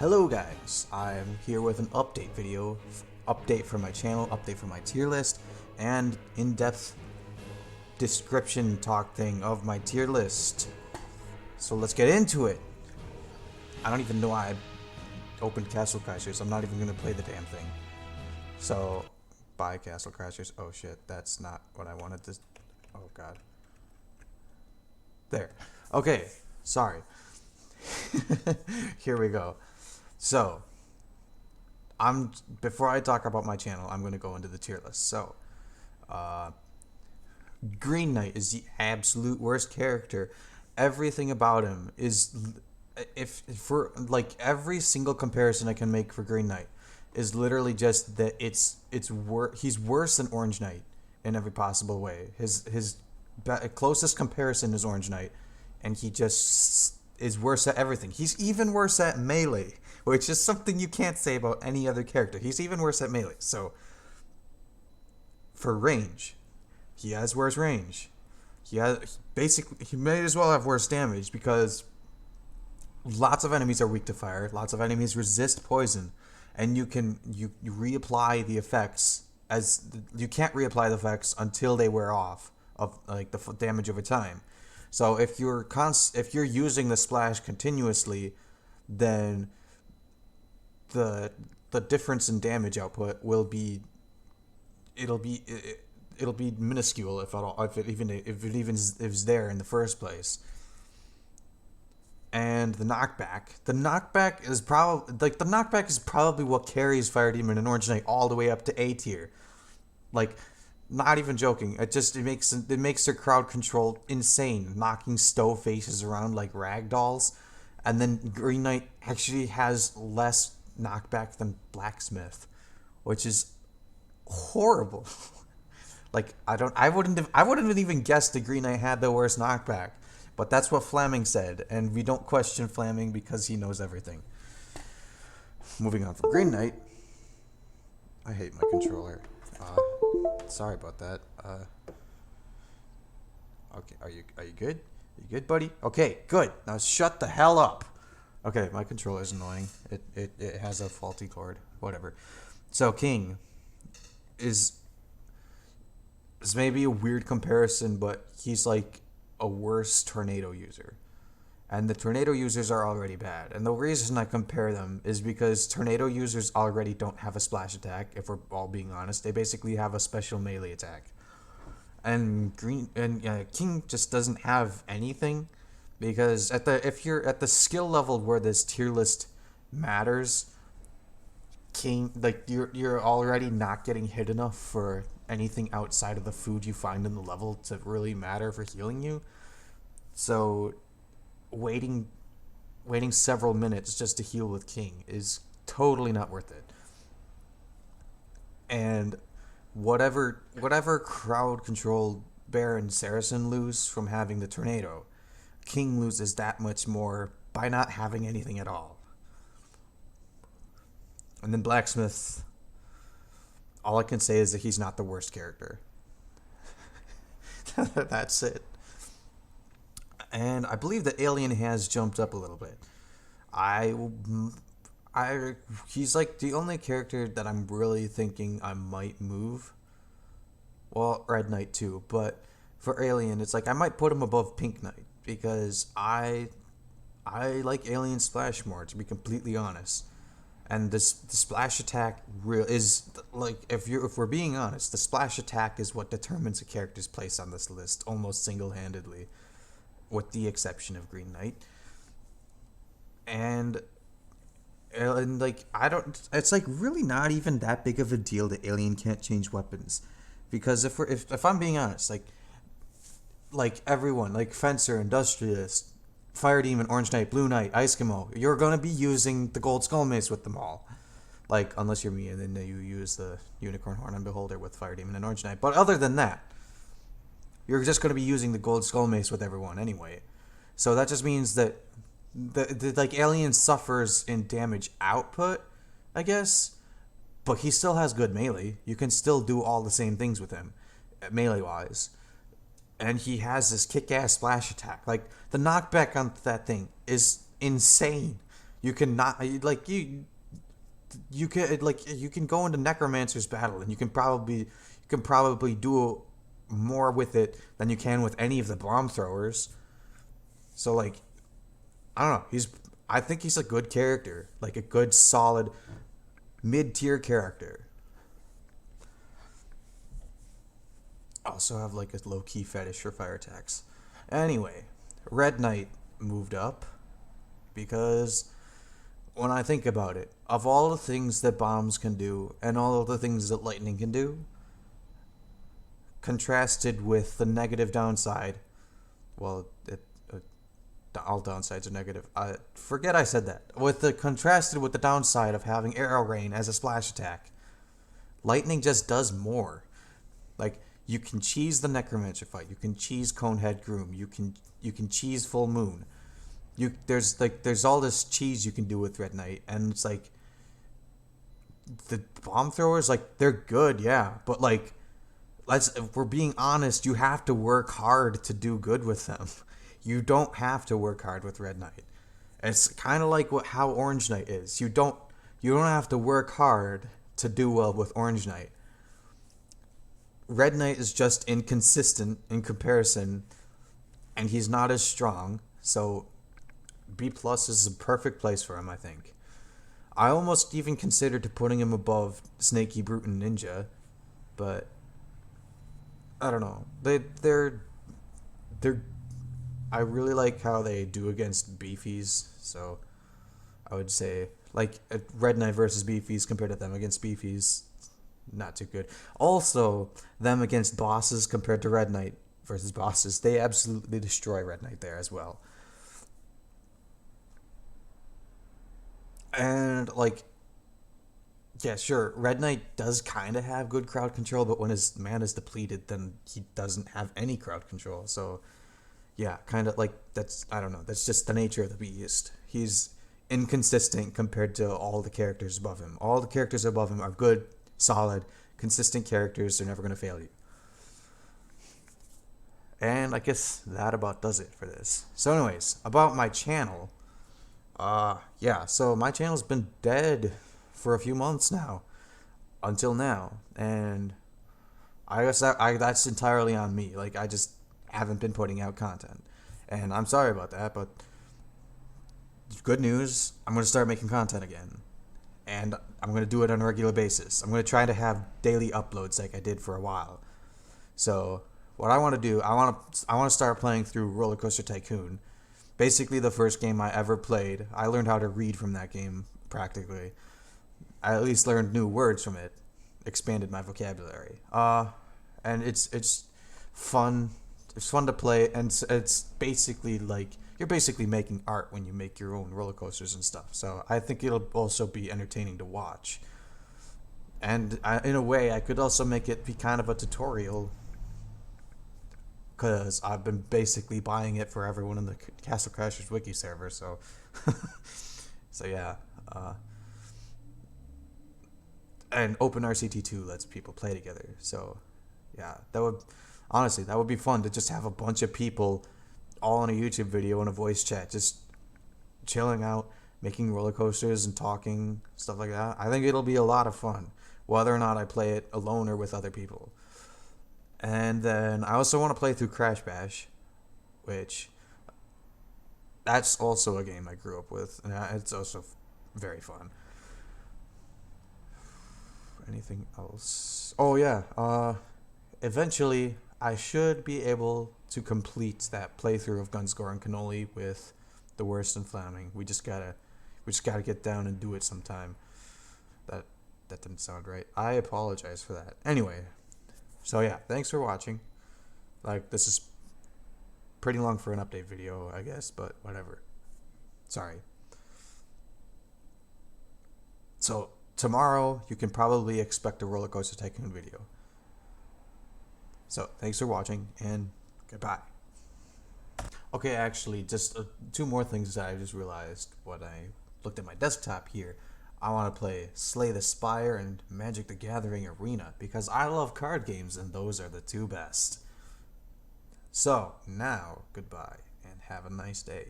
Hello guys, I'm here with an update video, update for my channel, update for my tier list, and in-depth description talk thing of my tier list. So let's get into it. I don't even know why I opened Castle Crashers. I'm not even gonna play the damn thing. So, bye Castle Crashers. Oh shit, that's not what I wanted to. Oh god. There. Okay, sorry. Here we go. So, before I talk about my channel, I'm going to go into the tier list. So, Green Knight is the absolute worst character. Everything about him is, if for like every single comparison I can make for Green Knight is literally just that he's worse than Orange Knight in every possible way. His closest comparison is Orange Knight, and he just is worse at everything. He's even worse at melee, which is something you can't say about any other character. He's even worse at melee. So, for range, he has worse range. He may as well have worse damage because lots of enemies are weak to fire. Lots of enemies resist poison, and you reapply the effects you can't reapply the effects until they wear off of like the damage over time. So if you're using the splash continuously, then the difference in damage output will be it'll be minuscule if at all, if it even is there in the first place. And the knockback is probably what carries Fire Demon and Orange Knight all the way up to A tier. Like, not even joking. It makes their crowd control insane, knocking stove faces around like rag dolls. And then Green Knight actually has less knockback than Blacksmith, which is horrible. Like, I wouldn't have even guessed the Green Knight had the worst knockback, but that's what Flaming said, and we don't question Flaming because he knows everything. Moving on from Green Knight, I hate my controller. Sorry about that. Okay, are you good? You good, buddy? Okay, good. Now shut the hell up. Okay, my controller's annoying. It has a faulty cord. Whatever. So King is maybe a weird comparison, but he's like a worse tornado user. And the tornado users are already bad. And the reason I compare them is because tornado users already don't have a splash attack, if we're all being honest. They basically have a special melee attack. And King just doesn't have anything, because if you're at the skill level where this tier list matters, King, like, you're already not getting hit enough for anything outside of the food you find in the level to really matter for healing you. So waiting several minutes just to heal with King is totally not worth it. And whatever crowd control Bear and Saracen lose from having the tornado, King loses that much more by not having anything at all. And then Blacksmith, all I can say is that he's not the worst character. That's it. And I believe that Alien has jumped up a little bit. He's like the only character that I'm really thinking I might move. Well, Red Knight too, but for Alien, it's like I might put him above Pink Knight because I like Alien Splash more, to be completely honest. And the splash attack is like, if we're being honest, the splash attack is what determines a character's place on this list almost single-handedly, with the exception of Green Knight. And like, it's like really not even that big of a deal that Alien can't change weapons, because if I'm being honest, like everyone, like Fencer, Industrialist, Fire Demon, Orange Knight, Blue Knight, Eskimo, you're gonna be using the Gold Skull Mace with them all. Like, unless you're me and then you use the Unicorn Horn and Beholder with Fire Demon and Orange Knight. But other than that, you're just gonna be using the Gold Skull Mace with everyone anyway. So that just means that like, Alien suffers in damage output, I guess, but he still has good melee. You can still do all the same things with him, melee wise. And he has this kick-ass splash attack. Like, the knockback on that thing is insane. You can not like you can like you can go into Necromancer's battle and you can probably do more with it than you can with any of the bomb throwers. So like I don't know, I think he's a good character, like a good solid mid-tier character. I also have like a low-key fetish for fire attacks. Anyway, Red Knight moved up because when I think about it, of all the things that bombs can do and all of the things that lightning can do, contrasted with the negative downside, well, all downsides are negative. Forget I said that. With the contrasted with the downside of having arrow rain as a splash attack, lightning just does more. Like you can cheese the necromancer fight, you can cheese Conehead Groom, you can cheese Full Moon. There's all this cheese you can do with Red Knight, and it's like the bomb throwers, like they're good, yeah, but like if we're being honest, you have to work hard to do good with them. You don't have to work hard with Red Knight. It's kind of like how Orange Knight is. You don't have to work hard to do well with Orange Knight. Red Knight is just inconsistent in comparison, and he's not as strong. So B plus is a perfect place for him, I think. I almost even considered putting him above Snaky Brute and Ninja, but I don't know. They're I really like how they do against beefies, so I would say like Red Knight versus beefies compared to them against beefies, not too good. Also, them against bosses compared to Red Knight versus bosses, they absolutely destroy Red Knight there as well. And like yeah, sure, Red Knight does kind of have good crowd control, but when his mana is depleted, then he doesn't have any crowd control. So yeah, kind of like that's I don't know. That's just the nature of the beast. He's inconsistent compared to all the characters above him. All the characters above him are good, solid, consistent characters. They're never gonna fail you. And I guess that about does it for this. So, anyways, about my channel. Yeah. So my channel's been dead for a few months now, until now, and I guess that's entirely on me. Like I just haven't been putting out content, and I'm sorry about that. But good news, I'm gonna start making content again, and I'm gonna do it on a regular basis. I'm gonna try to have daily uploads like I did for a while. So what I want to do, I want to start playing through Roller Coaster Tycoon. Basically, the first game I ever played. I learned how to read from that game practically. I at least learned new words from it, expanded my vocabulary. And it's fun. It's fun to play, and it's basically like you're basically making art when you make your own roller coasters and stuff. So I think it'll also be entertaining to watch. And in a way, I could also make it be kind of a tutorial, because I've been basically buying it for everyone in the Castle Crashers wiki server. So, so yeah. And OpenRCT2 lets people play together. So, yeah, that would be fun to just have a bunch of people all in a YouTube video and a voice chat, just chilling out, making roller coasters and talking, stuff like that. I think it'll be a lot of fun, whether or not I play it alone or with other people. And then I also want to play through Crash Bash, which that's also a game I grew up with, and it's also very fun. Anything else? Oh yeah. Eventually I should be able to complete that playthrough of Gunscore and Cannoli with the Worst and Flaming. We just gotta get down and do it sometime. That that didn't sound right. I apologize for that. Anyway, so yeah, thanks for watching. Like this is pretty long for an update video, I guess, but whatever. Sorry. So tomorrow you can probably expect a Roller Coaster Tycoon video. So thanks for watching and goodbye. Okay, actually, just two more things that I just realized when I looked at my desktop here. I want to play Slay the Spire and Magic the Gathering Arena because I love card games and those are the two best. So now, goodbye and have a nice day.